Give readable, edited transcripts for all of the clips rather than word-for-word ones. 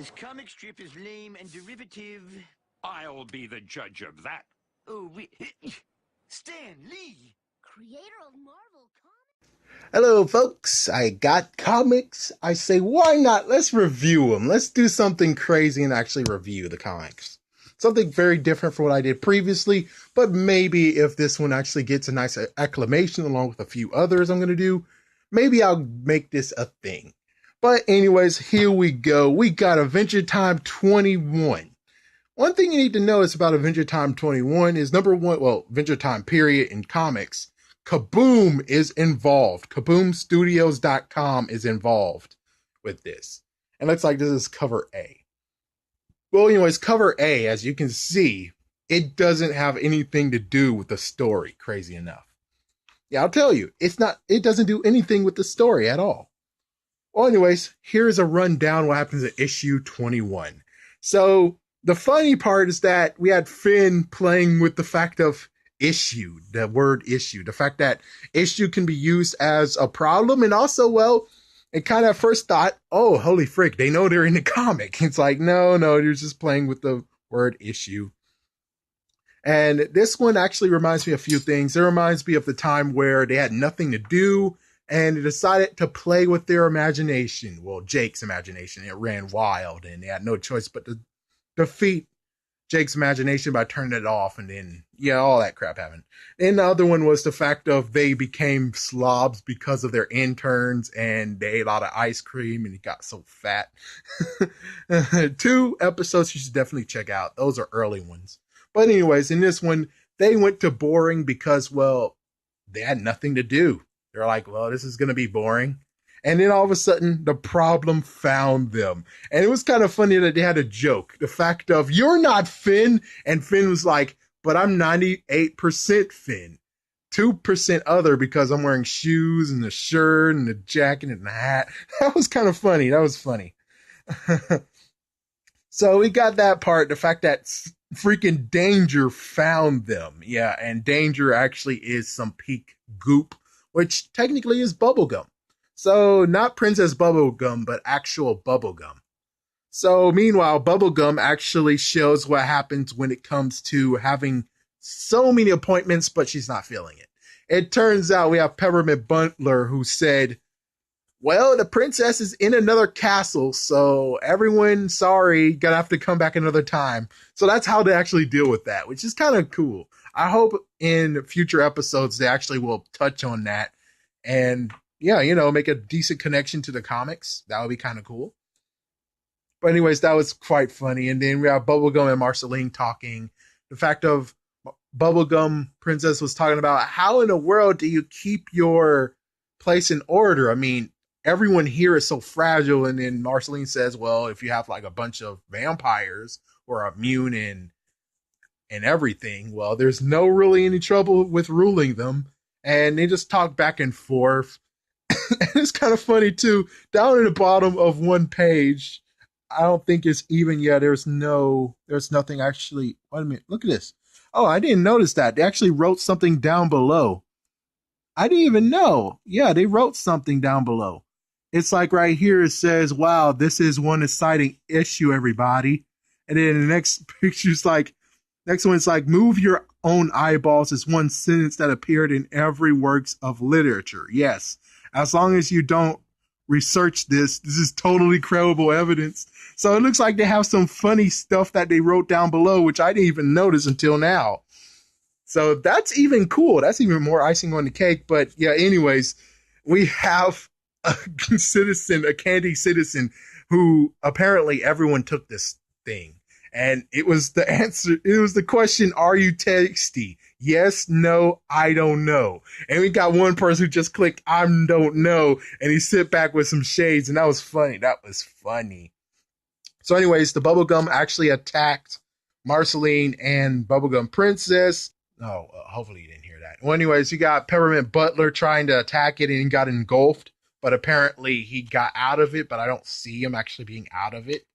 This comic strip is lame and derivative. I'll be the judge of that. Oh, Stan Lee, creator of Marvel Comics. Hello, folks. I got comics. I say, why not? Let's review them. Let's do something crazy and actually review the comics. Something very different from what I did previously, but maybe if this one actually gets a nice acclamation along with a few others I'm going to do, maybe I'll make this a thing. But anyways, here we go. We got Adventure Time 21. One thing you need to know is about Adventure Time 21 is number one, well, Adventure Time period in comics. Kaboom is involved. KaboomStudios.com is involved with this. And looks like this is cover A. Well, anyways, cover A, as you can see, it doesn't have anything to do with the story, crazy enough. Yeah, I'll tell you, it doesn't do anything with the story at all. Well, anyways, here's a rundown what happens at issue 21. So, the funny part is that we had Finn playing with the fact of issue, the word issue, the fact that issue can be used as a problem, and also, well, it kind of first thought, oh, holy frick, they know they're in the comic. It's like, no, you're just playing with the word issue. And this one actually reminds me of a few things. It reminds me of the time where they had nothing to do, and they decided to play with their imagination. Well, Jake's imagination. It ran wild, and they had no choice but to defeat Jake's imagination by turning it off, and then, yeah, all that crap happened. And the other one was the fact of they became slobs because of their interns, and they ate a lot of ice cream, and he got so fat. 2 episodes you should definitely check out. Those are early ones. But anyways, in this one, they went to boring because, well, they had nothing to do. They're like, well, this is going to be boring. And then all of a sudden, the problem found them. And it was kind of funny that they had a joke. The fact of, you're not Finn. And Finn was like, but I'm 98% Finn. 2% other because I'm wearing shoes and the shirt and the jacket and the hat. That was kind of funny. That was funny. So we got that part. The fact that freaking Danger found them. Yeah, and Danger actually is some peak goop, which technically is bubblegum. So not Princess Bubblegum, but actual bubblegum. So meanwhile, bubblegum actually shows what happens when it comes to having so many appointments, but she's not feeling it. It turns out we have Peppermint Butler who said, well, the princess is in another castle, so everyone, sorry, gonna have to come back another time. So that's how they actually deal with that, which is kind of cool. I hope in future episodes they actually will touch on that and, yeah, make a decent connection to the comics. That would be kind of cool. But anyways, that was quite funny. And then we have Bubblegum and Marceline talking. The fact of Bubblegum Princess was talking about how in the world do you keep your place in order? I mean, everyone here is so fragile. And then Marceline says, well, if you have like a bunch of vampires who are immune and everything, well, there's no really any trouble with ruling them. And they just talk back and forth. And it's kind of funny too. Down in the bottom of one page, I don't think it's even yet. There's nothing actually. Wait a minute. Look at this. Oh, I didn't notice that. They actually wrote something down below. I didn't even know. Yeah, they wrote something down below. It's like right here it says, wow, this is one exciting issue, everybody. And then the next picture's like, next one is like, move your own eyeballs is one sentence that appeared in every works of literature. Yes, as long as you don't research this is totally credible evidence. So it looks like they have some funny stuff that they wrote down below, which I didn't even notice until now. So that's even cool. That's even more icing on the cake. But yeah, anyways, we have a citizen, a candy citizen, who apparently everyone took this thing. And it was the answer. It was the question, are you tasty? Yes, no, I don't know. And we got one person who just clicked, I don't know. And he sit back with some shades. And that was funny. So anyways, the Bubblegum actually attacked Marceline and Bubblegum Princess. Oh, hopefully you didn't hear that. Well, anyways, you got Peppermint Butler trying to attack it and he got engulfed. But apparently he got out of it, but I don't see him actually being out of it.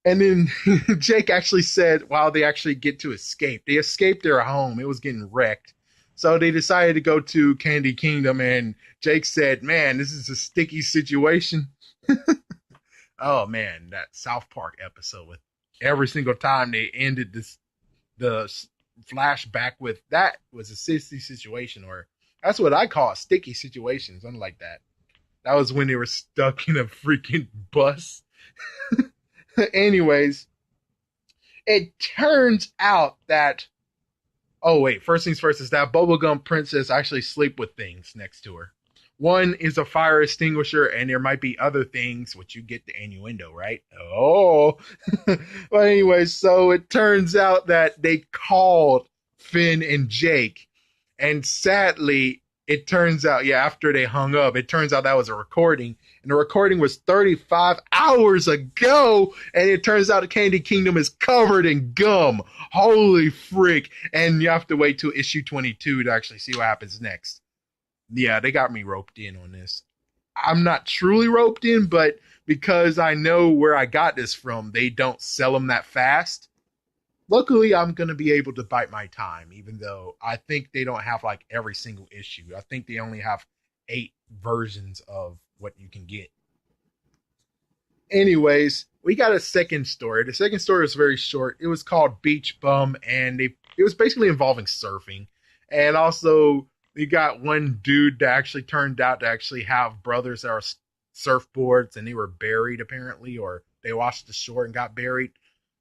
And then Jake actually said, wow, they actually get to escape. They escaped their home. It was getting wrecked. So they decided to go to Candy Kingdom. And Jake said, man, this is a sticky situation. Oh man, that South Park episode with every single time they ended the flashback with that was a sissy situation, or that's what I call a sticky situation, something like that. That was when they were stuck in a freaking bus. Anyways, it turns out that oh wait, first things first is that Bubblegum Princess actually sleep with things next to her. One is a fire extinguisher, and there might be other things, which you get the innuendo, right? Oh. But anyways, so it turns out that they called Finn and Jake, and sadly, it turns out, yeah, after they hung up, it turns out that was a recording, and the recording was 35 hours ago, and it turns out the Candy Kingdom is covered in gum. Holy frick. And you have to wait till issue 22 to actually see what happens next. Yeah, they got me roped in on this. I'm not truly roped in, but because I know where I got this from, they don't sell them that fast. Luckily, I'm going to be able to bite my time, even though I think they don't have like every single issue. I think they only have 8 versions of what you can get. Anyways, we got a second story. The second story was very short. It was called Beach Bum, and it was basically involving surfing. And also, we got one dude that actually turned out to actually have brothers that are surfboards, and they were buried apparently, or they washed ashore and got buried.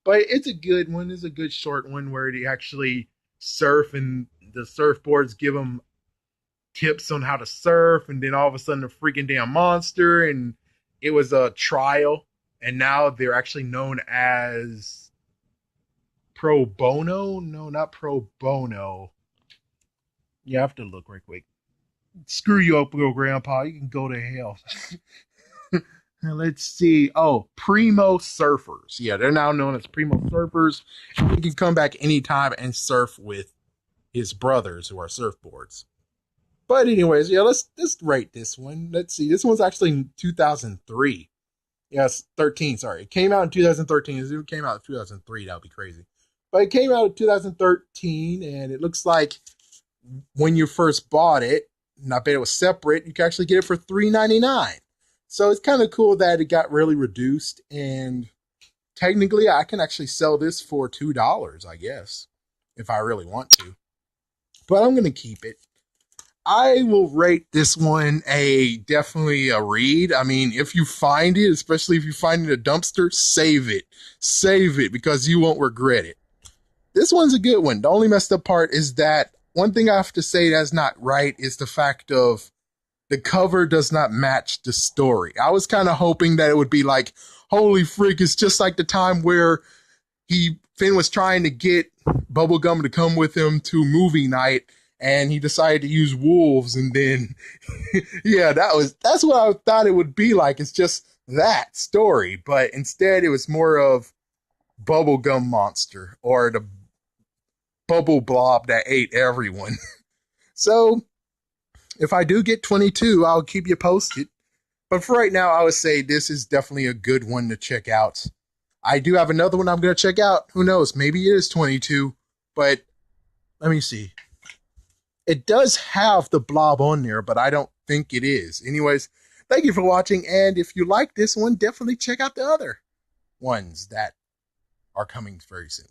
But it's a good one. It's a good short one where they actually surf, and the surfboards give them tips on how to surf, and then all of a sudden a freaking damn monster, and it was a trial, and now they're actually known as Pro Bono. No, not Pro Bono. You have to look right quick. Screw you up, little grandpa. You can go to hell. Let's see. Oh, Primo Surfers. Yeah, they're now known as Primo Surfers. He can come back anytime and surf with his brothers who are surfboards. But anyways, yeah, let's rate this one. Let's see. This one's actually in 2003. Yes, 13, sorry. It came out in 2013. If it came out in 2003, that would be crazy. But it came out in 2013, and it looks like when you first bought it, and I bet it was separate, you can actually get it for $3.99. So it's kind of cool that it got really reduced, and technically I can actually sell this for $2, I guess, if I really want to. But I'm going to keep it. I will rate this one definitely a read. I mean, if you find it, especially if you find it in a dumpster, save it. Save it, because you won't regret it. This one's a good one. The only messed up part is that one thing I have to say that's not right is the fact of the cover does not match the story. I was kind of hoping that it would be like, holy freak, it's just like the time where Finn was trying to get Bubblegum to come with him to movie night, and he decided to use wolves, and then yeah, that's what I thought it would be like. It's just that story, but instead it was more of Bubblegum Monster, or the bubble blob that ate everyone. So if I do get 22, I'll keep you posted. But for right now, I would say this is definitely a good one to check out. I do have another one I'm going to check out. Who knows? Maybe it is 22. But let me see. It does have the blob on there, but I don't think it is. Anyways, thank you for watching. And if you like this one, definitely check out the other ones that are coming very soon.